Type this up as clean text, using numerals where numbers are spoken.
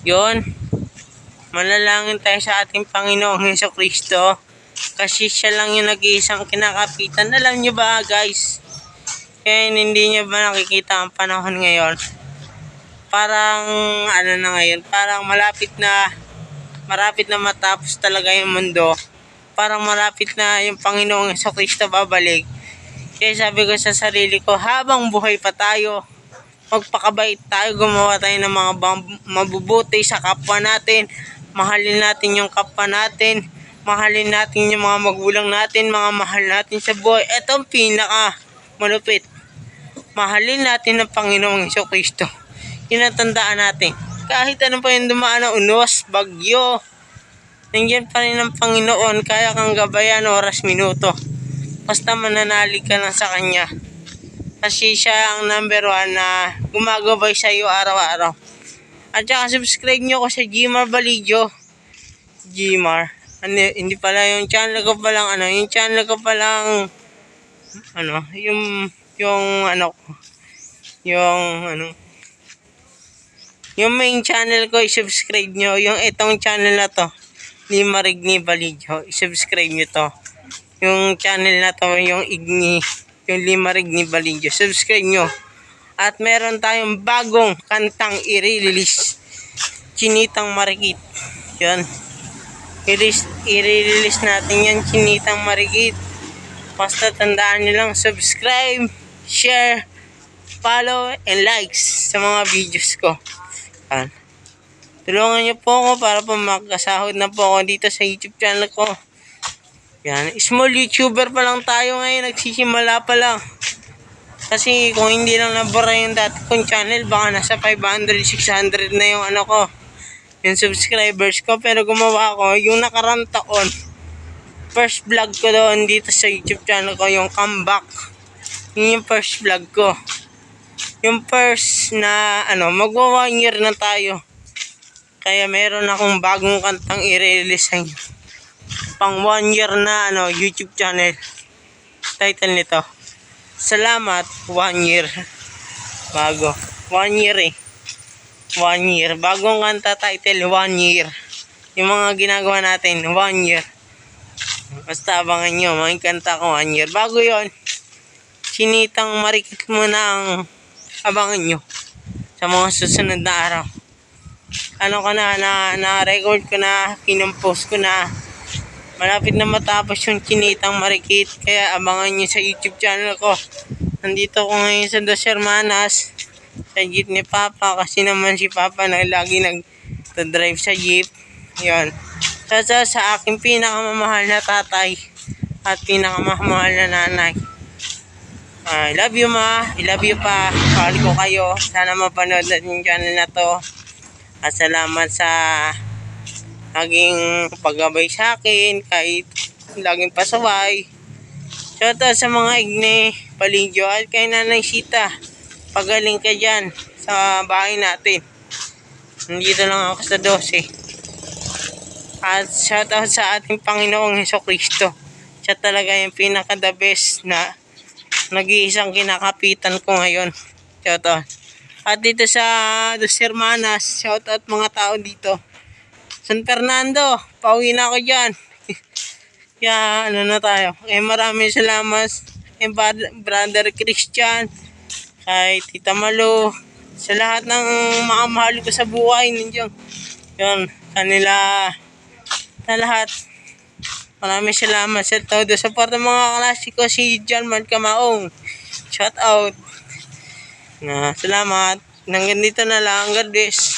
Yun, manalangin tayo sa ating Panginoong Hesukristo. Kasi siya lang yung nag-iisang kinakapitan. Alam nyo ba guys? Kaya hindi nyo ba nakikita ang panahon ngayon? Parang ano na ngayon, parang malapit na matapos talaga yung mundo. Parang malapit na yung Panginoong Hesukristo babalik. Kaya sabi ko sa sarili ko, habang buhay pa tayo, magpakabait tayo, gumawa tayo ng mga mabubuti sa kapwa natin. Mahalin natin yung kapwa natin. Mahalin natin yung mga magulang natin, mga mahal natin sa buhay. Ito ang pinaka malupit. Mahalin natin ang Panginoong Hesukristo. Yun ang tandaan natin. Kahit ano pa yung dumaan na unos, bagyo, nandiyan pa rin ang Panginoon. Kaya kang gabayan oras, minuto. Basta mananalig ka lang sa Kanya. Kasi siya ang number 1 na gumagabay sa iyo araw-araw. At saka subscribe nyo ako sa Gmar Baligyo. Gmar. Hindi pala yung channel ko palang yung channel ko palang yung main channel ko, i-subscribe nyo. Yung itong channel na to, Limarig ni Baligyo, i-subscribe nyo to. Yung channel na to, yung Limarig ni Baligyo, subscribe nyo. At meron tayong bagong kantang i-release, Chinitang Marikit. Yan, i-release natin yan, Chinitang Marikit. Basta tandaan nyo lang, subscribe, share, follow, and likes sa mga videos ko. Yan. Tulungan nyo po ako para po makasahod na po ako dito sa YouTube channel ko. Yan. Small YouTuber pa lang tayo ngayon. Nagsisimula pa lang. Kasi kung hindi lang nabura yung dati kong channel, baka nasa 500, 600 na yung yung subscribers ko. Pero gumawa ako yung nakarang taon. First vlog ko doon dito sa YouTube channel ko, yung comeback. Yun yung first vlog ko. Yung first na magwa 1 year na tayo. Kaya meron akong bagong kantang i-release sa inyo. Pang 1 year na YouTube channel. Title nito, Salamat 1 year. Bago. 1 year 1 year. Bagong kanta title, 1 year. Yung mga ginagawa natin, 1 year. Basta abangan nyo, mga kanta ko 1 year. Bago yon, Chinitang Marikit muna ang abangan nyo sa mga susunod na araw. Na-record ko na, pinompost ko na. Malapit na matapos yung Chinitang Marikit. Kaya abangan nyo sa YouTube channel ko. Nandito ko ngayon sa Dos Hermanas, sa jeep ni Papa. Kasi naman si Papa na lagi nag-drive sa jeep. Yun. Sa aking pinakamamahal na tatay at pinakamamahal na nanay. I love you ma. I love you pa. Mahal ko kayo. Sana mapanood natin yung channel na to. At salamat sa naging paggabay sa akin kahit laging pasaway. Shoutout sa mga Igne Baligyo at kay Nanay Sita. Pagaling ka dyan sa bahay natin. Nandito lang ako sa 12. At shoutout sa ating Panginoong Hesukristo. Siya talaga yung pinaka-the best na nag-iisang kinakapitan ko ngayon. Shoutout. At dito sa Dos Hermanas, shoutout mga tao dito. San Fernando, pauwi na ako dyan. Kaya na tayo. Maraming salamat kay Brother Christian, kay Tita Malu, sa lahat ng mga mahal ko sa buhay ninyo. Yun, kanila, sa lahat. Maraming salamat sa todo. Support ng mga klasiko, si Jarman Kamaong. Shout out. Salamat. Hanggang dito na lang. God bless.